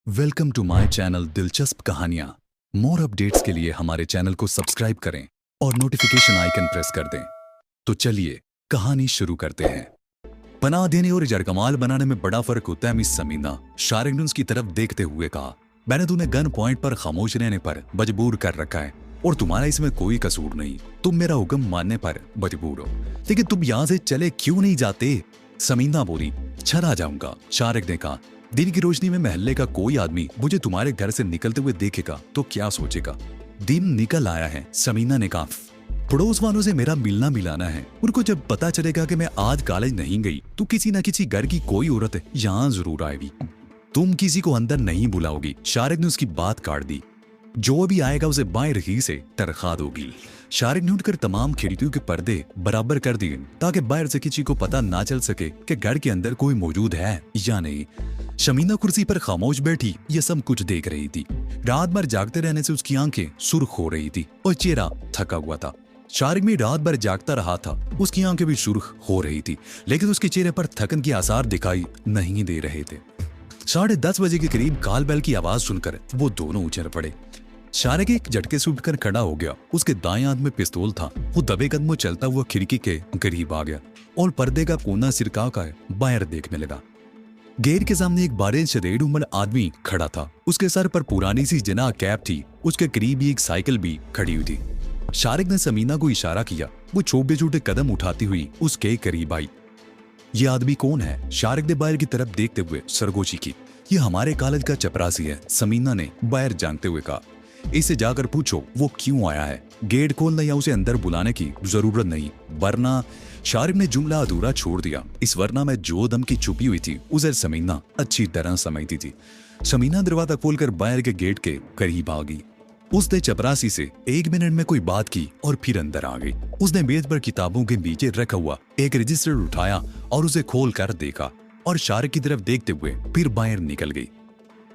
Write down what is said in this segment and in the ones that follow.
Welcome to my channel दिलचस्प कहानियां। More updates के लिए हमारे चैनल को सब्सक्राइब करें और नोटिफिकेशन आइकन प्रेस कर दें। तो चलिए कहानी शुरू करते हैं। पनाह देने और जरकमाल बनाने में बड़ा फर्क होता है मिस समीना, शारिक ने उसकी तरफ देखते हुए कहा। मैंने तुम्हें गन पॉइंट पर खामोश रहने पर मजबूर कर रखा है और तुम्हारा इसमें कोई कसूर नहीं। तुम मेरा हुक्म मानने पर मजबूर हो, लेकिन तुम यहाँ से चले क्यों नहीं जाते? समीना बोली। चला जाऊंगा, शारिक ने कहा। दिन की रोशनी में मोहल्ले का कोई आदमी मुझे तुम्हारे घर से निकलते हुए देखेगा तो क्या सोचेगा? दिन निकल आया है, समीना ने कहा। पड़ोस वालों से मेरा मिलना मिलाना है। उनको जब पता चलेगा कि मैं आज कॉलेज नहीं गई तो किसी न किसी घर की कोई औरत यहाँ जरूर आएगी। तुम किसी को अंदर नहीं बुलाओगी, शारिक ने उसकी बात काट दी। जो भी आएगा उसे बाहर ही से तनख्वाह दोगी। शारिक ने उठकर तमाम खिड़कियों के पर्दे बराबर कर दिए ताकि बाहर से किसी को पता ना चल सके कि घर के अंदर कोई मौजूद है या नहीं। शमीना कुर्सी पर खामोश बैठी ये सब कुछ देख रही थी। रात भर जागते रहने से उसकी आंखें सुर्ख हो रही थी और चेहरा थका हुआ था। शारिक भी रात भर जागता रहा था, उसकी आंखें भी सुर्ख हो रही थी, लेकिन उसके चेहरे पर थकन के आसार दिखाई नहीं दे रहे थे। 10:30 बजे के करीब कॉल बेल की आवाज सुनकर वो दोनों उछल पड़े। शारिक एक झटके से उठकर खड़ा हो गया। उसके दाएं हाथ में पिस्तौल था। वो दबे कदमों चलता हुआ खिड़की के करीब आ गया और पर्दे का कोना सिरका कर बाहर देखने लगा। गेट के सामने एक बारह शदेड़ उम्र आदमी खड़ा था। उसके सर पर पुरानी सी जना कैप थी। उसके करीब ही एक साइकिल भी खड़ी हुई थी। शारिक ने समीना को इशारा किया। वो छोटे छोटे कदम उठाती हुई उसके करीब आई। ये आदमी कौन है? शारिक ने बाहर की तरफ देखते हुए सरगोशी की। ये हमारे कॉलेज का चपरासी है, समीना ने बाहर जानते हुए कहा। इससे जाकर पूछो वो क्यों आया है। गेट खोलने या उसे अंदर बुलाने की जरूरत नहीं, वरना। शारिक ने जुमला अधूरा छोड़ दिया। इस वरना में जो दम की छुपी हुई थी उसे समीना अच्छी तरह समझती थी। समीना दरवाजा खोलकर बाहर के गेट के करीब आ गई। उसने चपरासी से 1 मिनट में कोई बात की और फिर अंदर आ गई। उसने मेज पर किताबों के नीचे रखा हुआ एक रजिस्टर उठाया और उसे खोल कर देखा और शारिक की तरफ देखते हुए फिर बाहर निकल गई।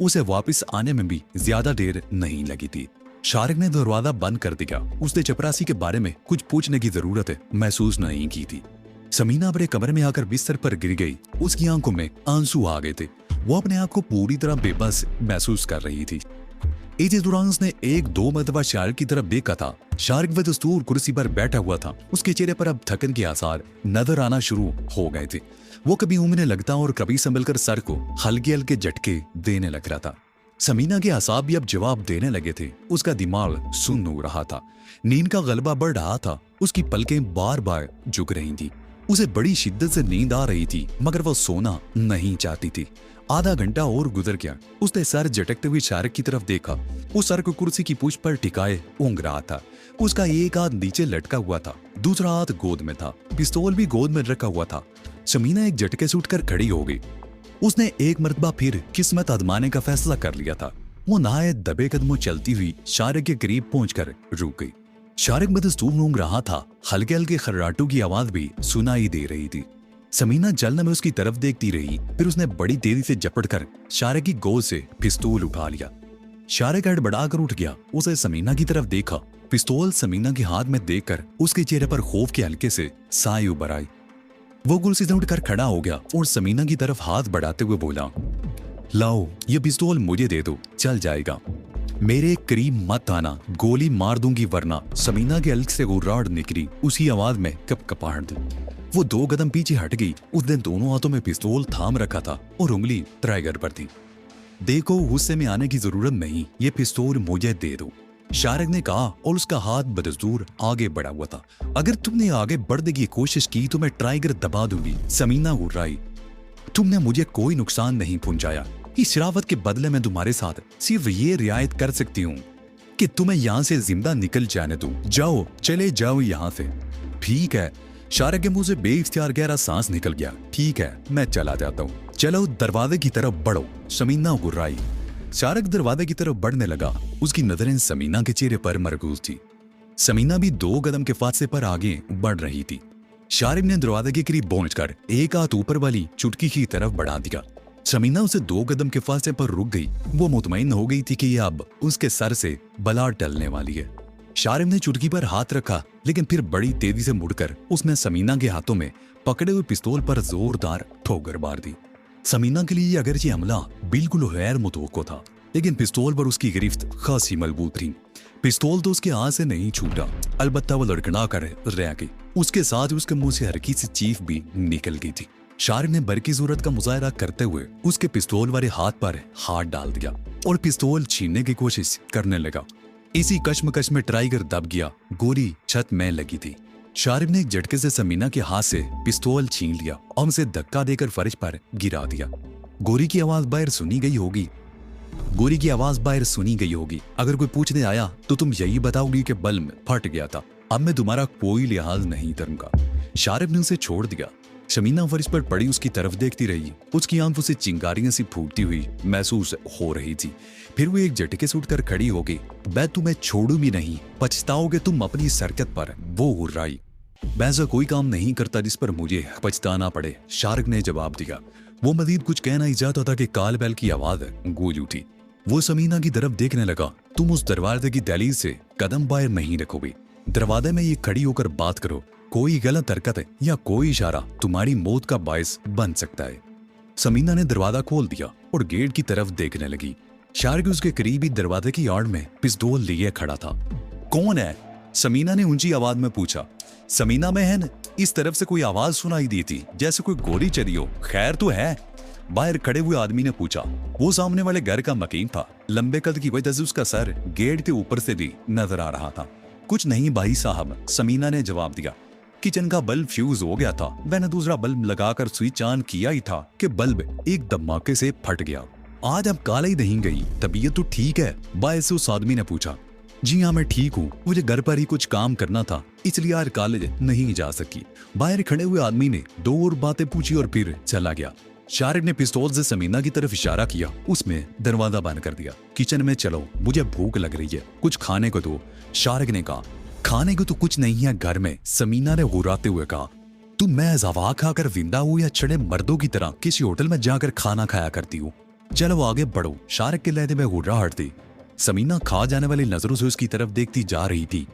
उसे वापस आने में भी ज्यादा देर नहीं लगी थी। शारिक ने दरवाजा बंद कर दिया। उसने चपरासी के बारे में कुछ पूछने की जरूरत महसूस नहीं की थी। समीना अपने कमरे में आकर बिस्तर पर गिर गई। उसकी आंखों में आंसू आ गए थे। वो अपने आप को पूरी तरह बेबस महसूस कर रही थी। इस दौरान उसने 1-2 मरतबा शारिक की तरफ देखा था। शारिक बदस्तूर कुर्सी पर बैठा हुआ था। उसके चेहरे पर अब थकन के आसार नजर आना शुरू हो गए थे। वो कभी ऊँघने लगता और कभी संभलकर सर को हल्के हल्के झटके देने लग रहा था। समीना के आसाब भी अब जवाब देने लगे थे। उसका दिमाग सुन्न हो रहा था। नींद का गलबा बढ़ रहा था। उसकी पलकें बार बार झुक रही थी। उसे बड़ी शिद्दत से नींद आ रही थी, मगर वो सोना नहीं चाहती थी। आधा घंटा और गुजर गया। उसने सर झटकते हुए शारिक की तरफ देखा। वो सर को कुर्सी की पूंछ पर टिकाए ऊँघ रहा था। उसका एक हाथ नीचे लटका हुआ था, दूसरा हाथ गोद में था। पिस्तौल भी गोद में रखा हुआ था। समीना एक झटके से उठकर खड़ी हो गई। उसने एक मरतबा फिर किस्मत आजमाने का फैसला कर लिया था। वो नहाए दबे कदमों चलती हुई शारिक के करीब पहुंचकर रुक गई। शारिक बदस्तूर ऊँघ रहा था। हल्के हल्के खर्राटों की आवाज भी सुनाई दे रही थी। समीना जलन में उसकी तरफ देखती रही। फिर उसने बड़ी तेजी से झपट कर शारिक की गोद से पिस्तौल उठा लिया। शारिक हड़बड़ाकर उठ गया। उसे समीना की तरफ देखा। पिस्तौल समीना के हाथ में देखकर उसके चेहरे पर खौफ के हल्के से साए उभर आई। वो कुर्सी से उठकर खड़ा हो गया और समीना की तरफ हाथ बढ़ाते हुए बोला, लाओ ये पिस्तौल मुझे दे दो, चल जाएगा। मेरे करीब मत आना, गोली मार दूंगी वरना। समीना के हल्क से गुर्राहट निकली। उसी आवाज में कपकपाहट। वो 2 कदम पीछे हट गई। उसने दोनों हाथों में पिस्तौल थाम रखा था और उंगली ट्राइगर पर थी। देखो, गुस्से में आने की जरूरत नहीं, ये पिस्तौल मुझे दे दो, शारिक ने कहा और उसका हाथ बदस्तूर आगे बढ़ा हुआ था। अगर तुमने आगे बढ़ने की कोशिश की तो मैं ट्राइगर दबा दूंगी, समीना गुर्राई। तुमने मुझे कोई नुकसान नहीं पहुंचाया। इस शरावत के बदले में तुम्हारे साथ सिर्फ ये रियायत कर सकती हूँ कि तुम्हें यहाँ से जिंदा निकल जाने दूं। जाओ, चले जाओ यहाँ से। ठीक है। शारिक के मुंह से बेइख्तियार गहरा सांस निकल गया। ठीक है, मैं चला जाता हूँ। चलो दरवाजे की तरफ बढ़ो, समीना गुर्राई। शारिक दरवाजे की तरफ बढ़ने लगा। उसकी नजरें समीना के चेहरे पर मरकूज थी। समीना भी 2 कदम के फासले पर आगे बढ़ रही थी। शारिक ने दरवाजे के करीब पहुंचकर एक हाथ ऊपर वाली चुटकी की तरफ बढ़ा दिया। समीना उसे 2 कदम के फासले पर रुक गई। वो मुतमईन हो गई थी कि यह अब उसके सर से बला टलने वाली है। शारिक ने चुटकी पर हाथ रखा, लेकिन फिर बड़ी तेजी से मुड़कर उसने समीना के हाथों में पकड़े हुए पिस्तौल पर जोरदार ठोकर मार दी। समीना के लिए अगर ये हमला बिल्कुल गैर मुतवक्को था, लेकिन पिस्तौल पर उसकी गिरफ्त खासी मजबूत थी। पिस्तौल तो उसके हाथ से नहीं छूटा, अलबत्ता वो लड़खड़ा कर रह गई। उसके साथ उसके मुंह से हल्की सी चीख भी निकल गई थी। शारिक ने बरकी जरूरत का मुजाहरा करते हुए उसके पिस्तौल वाले हाथ पर हाथ डाल दिया और पिस्तौल छीनने की कोशिश करने लगा। इसी कश्मकश में टाइगर दब गया। गोली छत में लगी थी। शारिक ने एक झटके से समीना के हाथ से पिस्तौल छीन लिया और उसे धक्का देकर फर्श पर गिरा दिया। गोली की आवाज बाहर सुनी गई होगी। अगर कोई पूछने आया तो तुम यही बताओगी कि बल्ब फट गया था। अब मैं तुम्हारा कोई लिहाज नहीं करूंगा। शारिक ने उसे छोड़ दिया। समीना फर्श पर पड़ी उसकी तरफ देखती रही। उसकी आंखों से चिंगारियां सी फूटती हुई महसूस हो रही थी। फिर वो एक झटके से उठकर खड़ी हो गई। मैं तुम्हें छोड़ू भी नहीं, पछताओगे तुम अपनी इस हरकत पर, वो हुर्राई। मैं ऐसा कोई काम नहीं करता जिस पर मुझे पछताना पड़े, शारिक ने जवाब दिया। वो मजीद कुछ कहना ही चाहता था कि काल बैल की आवाज गूंज उठी। वो समीना की तरफ देखने लगा। तुम उस दरवाजे की दहलीज से कदम बाहर नहीं रखोगे। दरवाजे में ये खड़ी होकर बात करो। कोई गलत हरकत या कोई इशारा तुम्हारी मौत का बायस बन सकता है। समीना ने दरवाजा खोल दिया और गेट की तरफ देखने लगी। शारिक उसके करीब ही दरवाजे की आड़ में पिस्तौल लिए खड़ा था। कौन है? समीना ने ऊंची आवाज में पूछा। समीना में है न? इस तरफ से कोई आवाज सुनाई दी थी, जैसे कोई गोली चली हो। खैर तो है? बाहर खड़े हुए आदमी ने पूछा। वो सामने वाले घर का मकीन था। लंबे कद की वजह से उसका सर गेट के ऊपर से भी नजर आ रहा था। कुछ नहीं भाई साहब, समीना ने जवाब दिया। किचन का बल्ब फ्यूज हो गया था। मैंने दूसरा बल्ब लगाकर स्विच ऑन किया ही था कि बल्ब एक धमाके से फट गया। आज अब काले ही नहीं गई, तबीयत तो ठीक है? बाहर से उस आदमी ने पूछा। जी हाँ, मैं ठीक हूँ। मुझे घर पर ही कुछ काम करना था, इसलिए आज कॉलेज नहीं जा सकी। बाहर खड़े हुए आदमी ने दो और बातें पूछी और फिर चला गया। शारिक ने पिस्तौल से समीना की तरफ इशारा किया। उसमें दरवाजा बंद कर दिया। किचन में चलो, मुझे भूख लग रही है, कुछ खाने को दो। शारिक ने कहा। खाने को तो कुछ नहीं है घर में, समीना ने गुर्राते हुए कहा। तुम मैं हवा खाकर विंदा हूँ या चढ़े मर्दों की तरह किसी होटल में जाकर खाना खाया करती हूँ? चलो आगे बढ़ो। शारिक के लहजे में गुर्राहट थी। समीना खा जाने वाली नजरों से उसकी तरफ देखती जा रही थी।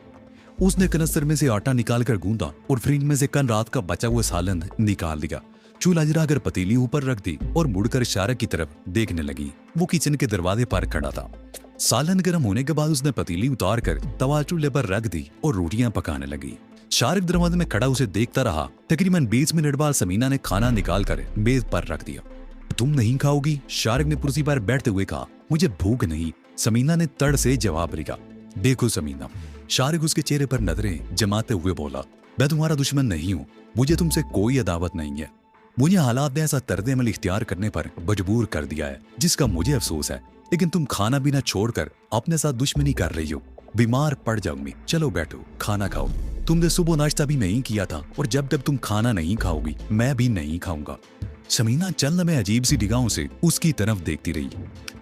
उसने कनस्तर में से आटा निकालकर गूंदा और फ्रिज में से कल रात का बचा हुआ सालन निकाल दिया। चूल्हा जलाकर पतीली ऊपर रख दी और मुड़कर शारिक की तरफ देखने लगी। वो किचन के दरवाजे पर खड़ा था। सालन गर्म होने के बाद उसने पतीली उतार कर तवा चूल्हे पर रख दी और रोटियां पकाने लगी। शारिक दरवाजे में खड़ा उसे देखता रहा। तकरीबन 20 मिनट बाद समीना ने खाना निकाल कर मेज पर रख दिया। तुम नहीं खाओगी? शारिक ने कुर्सी पर बैठते हुए कहा। मुझे भूख नहीं, समीना ने तड़ से जवाब दिया। देखो समीना, शारिक उसके चेहरे पर नजरें जमाते हुए बोला। मैं तुम्हारा दुश्मन नहीं हूँ, मुझे तुमसे कोई अदावत नहीं है। मुझे हालात ने ऐसा तर्ज अमल इख्तियार करने पर मजबूर कर दिया है जिसका मुझे अफसोस है, लेकिन तुम खाना पीना छोड़कर अपने साथ दुश्मनी कर रही हो। बीमार पड़ जाऊंगी। चलो बैठो, खाना खाओ। तुमने सुबह नाश्ता भी नहीं किया था और जब तक तुम खाना नहीं खाओगी मैं भी नहीं खाऊंगा। समीना चलने में अजीब सी निगाहों से उसकी तरफ देखती रही,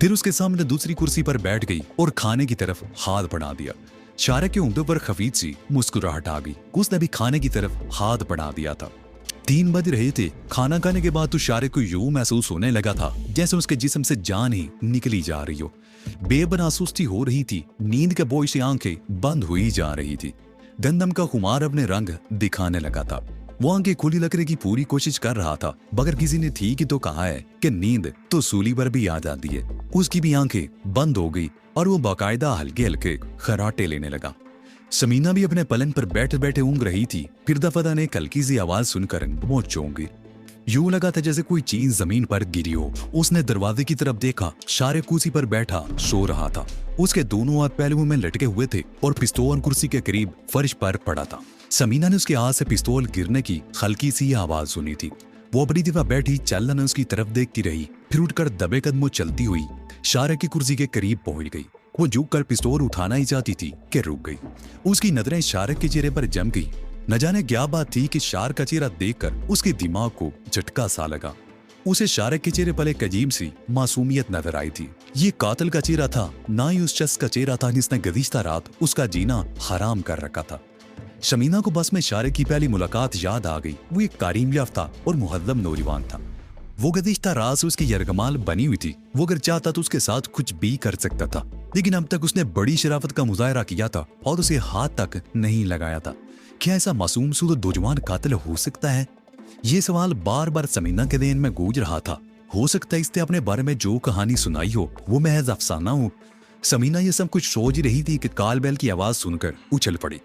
फिर उसके सामने दूसरी कुर्सी पर बैठ गई और खाने की तरफ हाथ बढ़ा दिया। शारिक के होंठों पर खफीफ सी मुस्कुराहट आ गई। उसने भी खाने की तरफ हाथ बढ़ा दिया था। 3 बज रहे थे। खाना खाने के बाद तो शारिक को यूं महसूस होने लगा था जैसे उसके जिस्म से जान ही निकली जा रही हो। बेबना सुस्ती हो रही थी। नींद के बोझ से आंखें बंद हुई जा रही थी। गंदम का खुमार अपने रंग दिखाने लगा था। वो आंखें खुली रखने की पूरी कोशिश कर रहा था, मगर किसी ने ठीक ही तो कहा है कि नींद तो सूली पर भी आ जाती है। उसकी भी आंखें बंद हो गई और वो बाकायदा हल्के हल्के खराटे लेने लगा। समीना भी अपने पलंग पर बैठे बैठे ऊँग रही थी। फिर दफा ने एक हल्की सी आवाज सुनकर वो चौंक गई। यूं लगा था जैसे कोई चीज जमीन पर गिरी हो। उसने दरवाजे की तरफ देखा। शारिक कुर्सी पर बैठा सो रहा था। उसके दोनों हाथ पहलुओं में लटके हुए थे और पिस्तौल कुर्सी के करीब फर्श पर पड़ा था। समीना ने उसके हाथ से पिस्तौल गिरने की हल्की सी आवाज सुनी थी। वो अपनी जगह बैठी चलने उसकी तरफ देखती रही, फिर उठकर दबे कदमों चलती हुई शारिक की कुर्सी के करीब पहुंच गई। वो झुक कर पिस्तौल उठाना ही चाहती थी कि रुक गई। उसकी नजरें शारिक के चेहरे पर जम गई। न जाने क्या बात थी कि शारिक का चेहरा देखकर उसके दिमाग को झटका सा लगा। उसे शारिक के चेहरे पर एक अजीब सी मासूमियत नजर आई थी। ये कातिल का चेहरा था, ना ही उस शख्स का चेहरा था जिसने गुज़िश्ता रात उसका जीना हराम कर रखा था। समीना को बस में शारिक की पहली मुलाकात याद आ गई। वो एक तालीम याफ्ता और मुहद्दब नौजवान था। वो गुज़िश्ता रात से उसकी यरगमाल बनी हुई थी। वो अगर चाहता तो उसके साथ कुछ भी कर सकता था, लेकिन अब तक उसने बड़ी शराफत का मुजाहरा किया था और उसे हाथ तक नहीं लगाया था। क्या ऐसा मासूम सूरत नौजवान कातिल हो सकता है? ये सवाल बार बार समीना के ज़हन में गूंज रहा था। हो सकता है इसने अपने बारे में जो कहानी सुनाई हो वो महज अफसाना हो। समीना ये सब कुछ सोच ही रही थी कि काल बैल की आवाज सुनकर उछल पड़ी।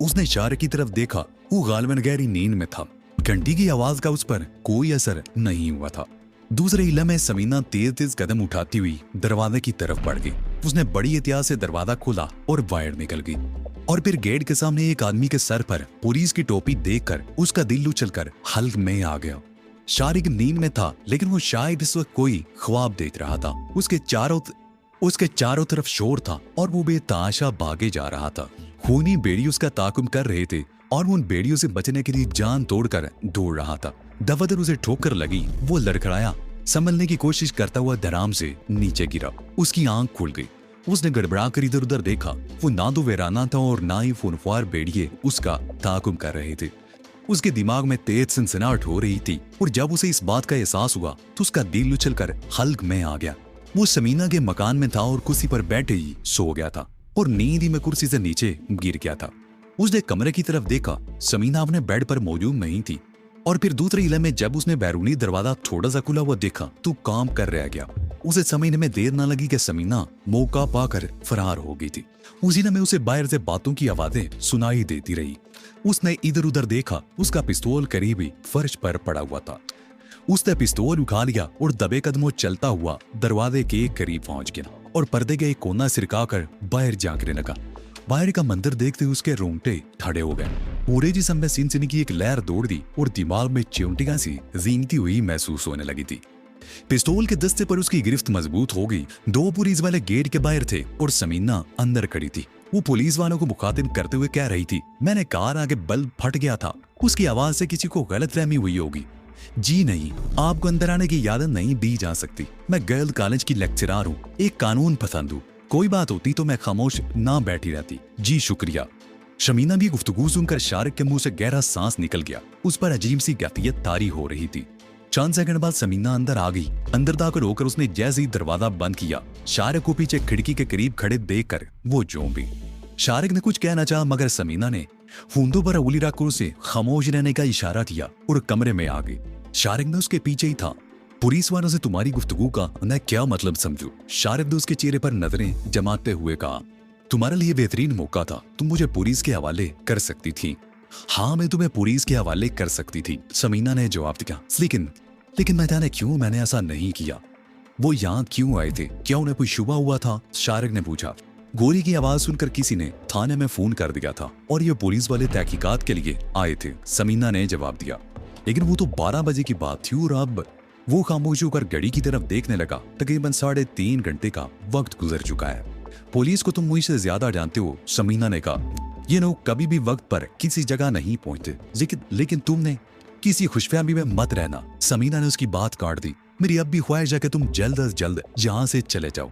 उसने शारिक की तरफ देखा, वो गालिबन गहरी नींद में था। घंटी की आवाज का उस पर कोई असर नहीं हुआ था। दूसरे इलम में समीना तेज तेज कदम उठाती हुई दरवाजे की तरफ बढ़ गई। उसने बड़ी एहतियात से दरवाजा खोला और बाहर निकल गई। और फिर गेट के सामने एक आदमी के सर पर पुलिस की टोपी देखकर उसका दिल उछलकर हल्क में आ गया। शारिक नींद में था, लेकिन वो शायद इस वक्त कोई ख्वाब देख रहा था। उसके चारों तरफ शोर था और वो बेतहाशा भागे जा रहा था। खूनी बेड़ी उसका ताकुम कर रहे थे और वो उन बेड़ियों से बचने के लिए जान तोड़कर दौड़ रहा था। दफादर उसे ठोकर लगी, वो लड़खड़ाया, संभलने की कोशिश करता हुआ धराम से नीचे गिरा। उसकी आंख खुल गई। उसने गड़बड़ा कर इधर उधर देखा। वो ना तो वीराना था और ना ही फुनफुआर बेड़िए उसका ताकुम कर रहे थे। उसके दिमाग में तेज सनसनाहट हो रही थी और जब उसे इस बात का एहसास हुआ तो उसका दिल उछलकर हल्क में आ गया। वो समीना के मकान में था और कुर्सी पर बैठे ही सो गया था और नींद ही में कुर्सी से नीचे गिर गया था। उसने कमरे की तरफ देखा, समीना अपने बेड पर मौजूद नहीं थी। और फिर दूसरे इलम में जब उसने बैरूनी दरवाजा थोड़ा सा खुला हुआ देखा तो काम कर रह गया। उसे समझने में देर न लगी कि समीना मौका पाकर फरार हो गई थी। उसी में उसे बाहर से बातों की आवाजें सुनाई देती रही। उसने इधर उधर देखा, उसका पिस्तौल करीब ही फर्श पर पड़ा हुआ था। उसने पिस्तौल उठा लिया और दबे कदमों चलता हुआ दरवाजे के करीब पहुंच गया और पर्दे का एक कोना सिरकाकर बाहर झांकने लगा। बाहर का मंदिर देखते हुए उसके रोंगटे खड़े हो गए। पूरे जिस्म में सिनसिनी की एक लहर दौड़ दी और दिमाग में चिमटियां सी रींगती हुई महसूस होने लगी थी। पिस्तौल के दस्ते पर उसकी गिरफ्त मजबूत हो गई। दो पुलिस वाले गेट के बाहर थे और समीना अंदर खड़ी थी। वो पुलिस वालों को मुखातिब करते हुए कह रही थी, मैंने कार आगे बल्ब फट गया था। उसकी आवाज से किसी को गलतफहमी हुई होगी। जी नहीं, आपको अंदर आने की इजाजत नहीं दी जा सकती। मैं गर्ल्स कॉलेज की लेक्चरर हूँ, एक कानून पसंद हूँ। कोई बात होती तो मैं खामोश ना बैठी रहती। जी शुक्रिया। शमीना भी गुफ्तगू सुनकर शारिक के मुंह से गहरा सांस निकल गया। उस पर अजीब सी कैफियत तारी हो रही थी। चंद सेकंड बाद समीना अंदर आ गई। अंदर दाखिल होकर उसने जैसे ही दरवाजा बंद किया, शारिक को पीछे खिड़की के करीब खड़े देखकर वो चौंकी। शारिक ने कुछ कहना चाहा, मगर समीना ने फूंदों पर उंगली रखकर उसे खामोश रहने का इशारा किया और कमरे में आ गई। शारिक ने उसके पीछे ही था। पुलिस वालों से तुम्हारी गुफ्तगू का मैं क्या मतलब समझूं? शारिक ने उसके चेहरे पर नजरें जमाते हुए कहा, तुम्हारे लिए बेहतरीन मौका था, तुम मुझे पुलिस के हवाले कर सकती थी। हाँ, मैं तुम्हें पुलिस के हवाले कर सकती थी, समीना ने जवाब दिया। लेकिन मैं जाने क्यों मैंने ऐसा नहीं किया। वो यहाँ क्यों आए थे? क्या उन्हें कोई शुबा हुआ था? शारिक ने पूछा। गोली की आवाज सुनकर किसी ने थाने में फोन कर दिया था और ये पुलिस वाले तहकीकात के लिए आए थे, समीना ने जवाब दिया। लेकिन वो तो 12 बजे की बात थी और अब वो खामोश होकर घड़ी की तरफ देखने लगा। तकरीबन 3.5 घंटे का वक्त गुजर चुका है। पुलिस को तुम मुझसे ज्यादा जानते हो, समीना ने कहा। ये लोग कभी भी वक्त पर किसी जगह नहीं पहुंचते, लेकिन तुमने किसी खुशफहमी में मत रहना। समीना ने उसकी बात काट दी। मेरी अब भी ख्वाहिश है कि तुम जल्द अज जल्द यहाँ से चले जाओ।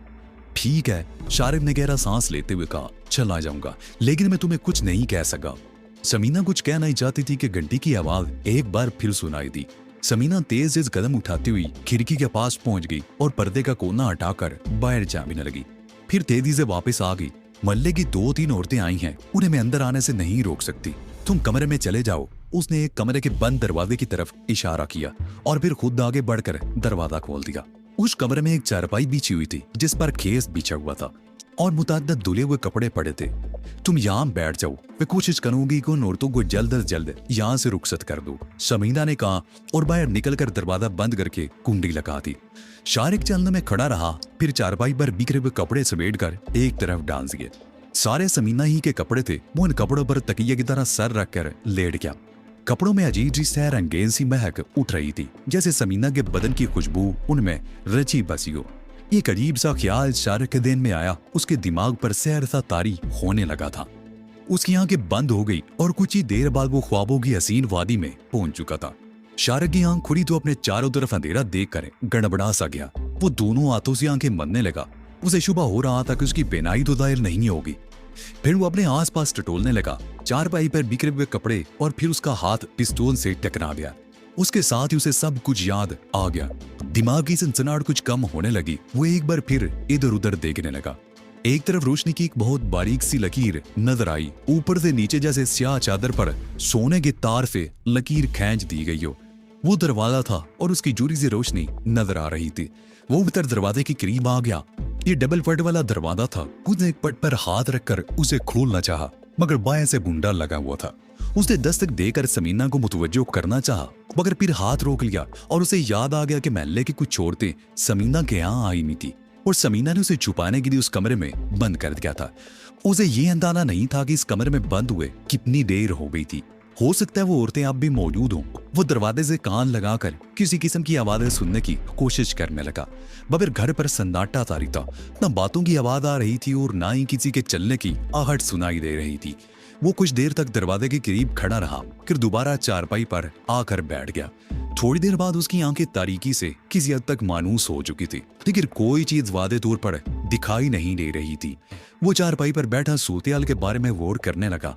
ठीक है, शारिक ने गहरा सांस लेते हुए कहा, चला जाऊंगा, लेकिन मैं तुम्हें कुछ नहीं कह सका। समीना कुछ कहना ही चाहती थी कि घंटी की आवाज एक बार फिर सुनाई दी। समीना तेज तेज कदम उठाती हुई खिड़की के पास पहुंच गई और पर्दे का कोना हटाकर बाहर जाने लगी। फिर तेजी से वापस आ गई। मोहल्ले की 2-3 औरतें आई हैं, उन्हें मैं अंदर आने से नहीं रोक सकती। तुम कमरे में चले जाओ। उसने एक कमरे के बंद दरवाजे की तरफ इशारा किया और फिर खुद आगे बढ़कर दरवाजा खोल दिया। उस कमरे में एक चारपाई बिछी हुई थी जिस पर खेस बिछा हुआ था और मुतअद्दिद धुले हुए कपड़े पड़े थे। तुम यहाँ बैठ जाओ, मैं कोशिश करूंगी कि उन औरतों को जल्द अज जल्द यहाँ से रुखसत कर दो, समीना ने कहा और बाहर निकलकर दरवाजा बंद करके कुंडी लगा दी। शारिक चलने में खड़ा रहा, फिर चारपाई पर बिखरे हुए कपड़े समेटकर एक तरफ डाल दिए। सारे समीना ही के कपड़े थे। वो इन कपड़ों पर तकिए की तरह सर रखकर लेट गया। कपड़ों में अजीब सी सैर अंगेज सी महक उठ रही थी, जैसे समीना के बदन की खुशबू उनमें रची बसी हो। एक अजीब सा ख्याल शारिक के दिन में आया। उसके दिमाग पर सैर सा तारी होने लगा था। उसकी आंखें बंद हो गई और कुछ ही देर बाद वो ख्वाबों की हसीन वादी में पहुंच चुका था। शारिक की आंख खुली तो अपने चारों तरफ अंधेरा देखकर गड़बड़ा सा गया। वो दोनों हाथों से आंखें मलने लगा। उसे शुबा हो रहा था कि उसकी बेनाई तो दायर नहीं होगी। फिर वो अपने आसपास टटोलने लगा। चारपाई पर बिखरे हुए कपड़े और फिर उसका हाथ पिस्तौल से टकरा गया। उसके साथ ही उसे सब कुछ याद आ गया। दिमाग की सनसनाहट कुछ कम होने लगी। वो एक बार फिर इधर उधर देखने लगा। एक तरफ रोशनी की एक बहुत बारीक सी लकीर नजर आई। ऊपर से नीचे जैसे स्याह चादर पर सोने के तार से लकीर खींच दी गई हो। वो दरवाजा था और उसकी जोरी से रोशनी नजर आ रही थी। वो भीतर दरवाजे के करीब आ गया। ये डबल पट वाला दरवाजा था। उसने एक पट पर हाथ रखकर उसे खोलना चाहा, मगर बाएं से गुंडा लगा हुआ था। उसने दस्तक देकर समीना को मुतवज्जो करना चाहा, मगर फिर हाथ रोक लिया और उसे याद आ गया कि महल्ले की कुछ औरतें समीना के यहाँ आई नहीं थी और समीना ने उसे छुपाने के लिए उस कमरे में बंद कर दिया था। उसे ये अंदाजा नहीं था कि इस कमरे में बंद हुए कितनी देर हो गई थी। हो सकता है वो औरतें अब भी मौजूद हों। वो दरवाजे से कान लगाकर किसी किस्म की आवाजें सुनने की कोशिश करने लगा, मगर घर पर सन्नाटा तारी था। न बातों की आवाज आ रही थी और ना ही किसी के चलने की आहट सुनाई दे रही थी। वो कुछ देर तक दरवाजे के करीब खड़ा रहा, फिर दोबारा चारपाई पर आकर बैठ गया। थोड़ी देर बाद उसकी आंखें तारीकी से किसी हद तक मानूस हो चुकी थी, लेकिन कोई चीज वादे तौर पर दिखाई नहीं दे रही थी। वो चारपाई पर बैठा सूरतेहाल के बारे में गौर करने लगा।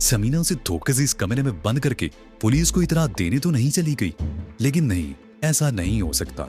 समीना उसे धोखे से इस कमरे में बंद करके पुलिस को इतला देने तो नहीं चली गई, लेकिन नहीं, ऐसा नहीं हो सकता।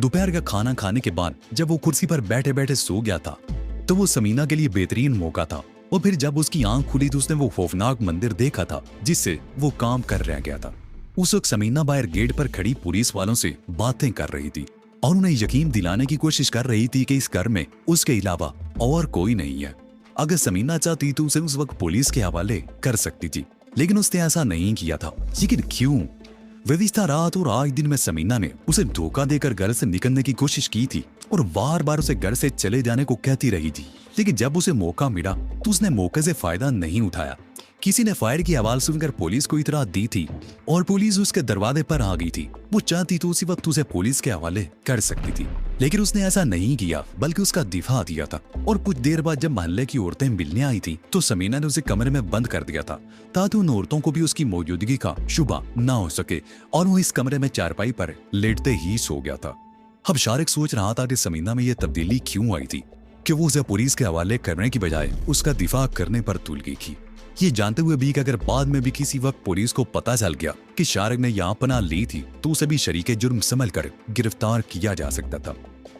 दोपहर का खाना खाने के बाद जब वो कुर्सी पर बैठे बैठे सो गया था, तो वो समीना के लिए बेहतरीन मौका था। और फिर जब उसकी आंख खुली तो उसने वो खौफनाक मंदिर देखा था जिससे वो काम कर रह गया था। उस वक्त समीना बाहर गेट पर खड़ी पुलिस वालों से बातें कर रही थी और उन्हें यकीन दिलाने की कोशिश कर रही थी कि इस घर में उसके अलावा और कोई नहीं है। अगर समीना चाहती तो उसे उस वक्त पुलिस के हवाले कर सकती थी, लेकिन उसने ऐसा नहीं किया था। लेकिन क्यों? व्यवस्था रात और आज दिन में समीना ने उसे धोखा देकर घर से निकलने की कोशिश की थी और बार बार उसे घर से चले जाने को कहती रही थी, लेकिन जब उसे मौका मिला तो उसने मौके से फायदा नहीं उठाया। किसी ने फायर की आवाज सुनकर पुलिस को इतला दी थी और पुलिस उसके दरवाजे पर आ गई थी। वो चाहती तो उसी वक्त उसे पुलिस के हवाले कर सकती थी, लेकिन उसने ऐसा नहीं किया, बल्कि उसका दिफा दिया था। और कुछ देर बाद जब मोहल्ले की औरतें मिलने आई थी तो समीना ने उसे कमरे में बंद कर दिया था ताकि उन औरतों को भी उसकी मौजूदगी का शुबा ना हो सके, और वो इस कमरे में चारपाई पर लेटते ही सो गया था। अब शारिक सोच रहा था कि समीना में यह तब्दीली क्यों आई थी कि वो उसे पुलिस के हवाले करने की बजाय उसका दिफा करने पर तुल गई थी, ये जानते हुए भी कि अगर बाद में भी किसी वक्त पुलिस को पता चल गया कि शारिक ने यहाँ पनाह ली थी तो उसे भी शरीके जुर्म समझकर गिरफ्तार किया जा सकता था।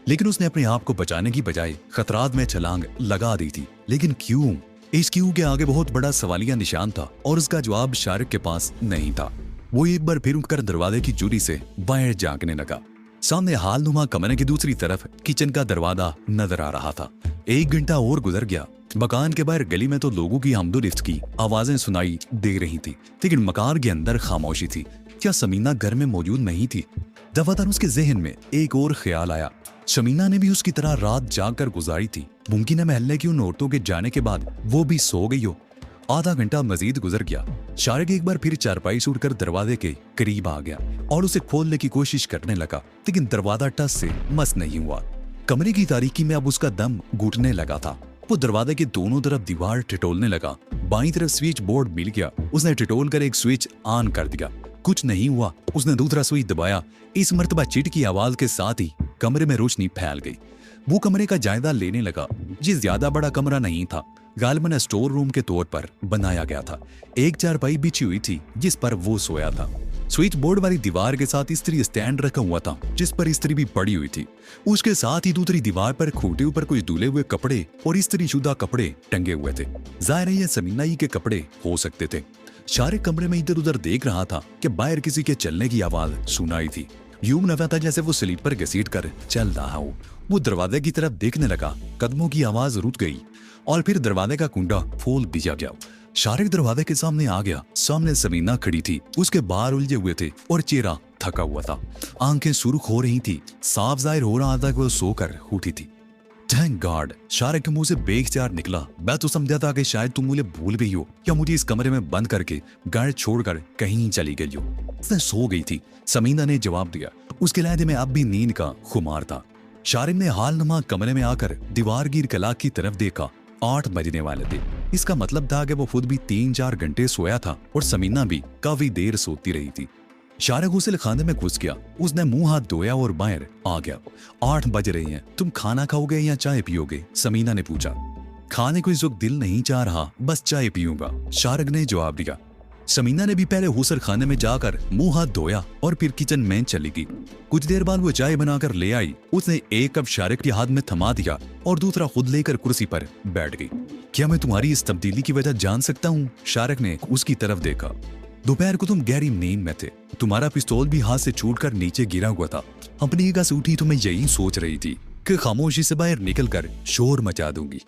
लेकिन उसने अपने आप को बचाने की बजाय खतरात में छलांग लगा दी थी। लेकिन क्यों? इस क्यों के आगे बहुत बड़ा सवालिया निशान था और उसका जवाब शारिक के पास नहीं था। वो एक बार फिर उठकर दरवाजे की चूड़ी से बाहर झांकने लगा। सामने हालनुमा कमरे की दूसरी तरफ किचन का दरवाजा नजर आ रहा था। 1 घंटा और गुजर गया। मकान के बाहर गली में तो लोगों की आमदोरफ्त की आवाजें सुनाई दे रही थी, लेकिन मकान के अंदर खामोशी थी। क्या समीना घर में मौजूद नहीं थी? दफातर उसके जहन में एक और ख्याल आया। समीना ने भी उसकी तरह रात जागकर गुजारी थी। मुमकिन है महल्ले की उन औरतों के जाने के बाद वो भी सो गई हो। आधा घंटा मजीद गुजर गया। शारिक एक बार फिर चारपाई से उठकर दरवाजे के करीब आ गया और उसे खोलने की कोशिश करने लगा, लेकिन दरवाजा टस से मस नहीं हुआ। कमरे की तारीकी में अब उसका दम घुटने लगा था। वो दरवाजे के दोनों तरफ दीवार टिटोलने लगा। बाईं तरफ स्विच बोर्ड मिल गया। उसने टिटोल कर एक स्विच ऑन कर दिया। कुछ नहीं हुआ। उसने दूसरा स्विच दबाया। इस मर्तबा चिट की आवाज के साथ ही कमरे में रोशनी फैल गई। वो कमरे का जायजा लेने लगा। ये ज्यादा बड़ा कमरा नहीं था, गालिबन स्टोर रूम के तौर पर बनाया गया था। एक चारपाई बिछी हुई थी जिस पर वो सोया था। स्विच बोर्ड वाली दीवार के साथ इस्त्री स्टैंड रखा हुआ था जिस पर इस्त्री भी पड़ी हुई थी। उसके साथ ही दूसरी दीवार पर खूंटे ऊपर कुछ धुले हुए कपड़े और इस्त्री शुदा कपड़े टंगे हुए थे। जाहिर है ये समीना ही के कपड़े हो सकते थे। शारिक कमरे में इधर उधर देख रहा था कि बाहर किसी के चलने की आवाज सुनाई थी। यूं लगा था जैसे वो स्लीपर घसीट कर चल रहा हो। वो दरवाजे की तरफ देखने लगा। कदमों की आवाज रुक गई और फिर दरवाजे का कुंडा खोल दिया गया। शारिक दरवाजे के सामने आ गया। सामने समीना खड़ी थी। उसके बाल उलझे हुए थे और चेहरा थका हुआ था। आंखें सुर्ख हो रही थी। साफ जाहिर हो रहा था कि वो सोकर उठी थी। थैंक गॉड, शारिक के मुंह से बेख्तियार निकला। मैं तो समझा था कि शायद तुम मुझे भूल गई हो या मुझे इस कमरे में बंद करके घर छोड़कर कहीं चली गई हो। मैं सो गई थी, समीना ने जवाब दिया। उसके लहजे में अब भी नींद का खुमार था। शारिक ने हालनुमा कमरे में आकर दीवार की कलाक की तरफ देखा। 8 बजने वाले थे। इसका मतलब था कि वो खुद भी 3-4 घंटे सोया था और समीना भी काफी देर सोती रही थी। शारिक गुस्ल खाने में घुस गया। उसने मुंह हाथ धोया और बाहर आ गया। 8 बज रहे हैं, तुम खाना खाओगे या चाय पियोगे? समीना ने पूछा। खाने को इस वक्त दिल नहीं चाह रहा, बस चाय पीऊंगा, शारिक ने जवाब दिया। समीना ने भी पहले हुसर खाने में जाकर मुंह हाथ धोया और फिर किचन में चली गई। कुछ देर बाद वो चाय बनाकर ले आई। उसने एक कप शारिक के हाथ में थमा दिया और दूसरा खुद लेकर कुर्सी पर बैठ गई। क्या मैं तुम्हारी इस तब्दीली की वजह जान सकता हूँ? शारिक ने उसकी तरफ देखा। दोपहर को तुम गहरी नींद में थे, तुम्हारा पिस्तौल भी हाथ से छूटकर नीचे गिरा हुआ था। अपनी जगह से उठी तो मैं यही सोच रही थी कि खामोशी से बाहर निकलकर शोर मचा दूंगी,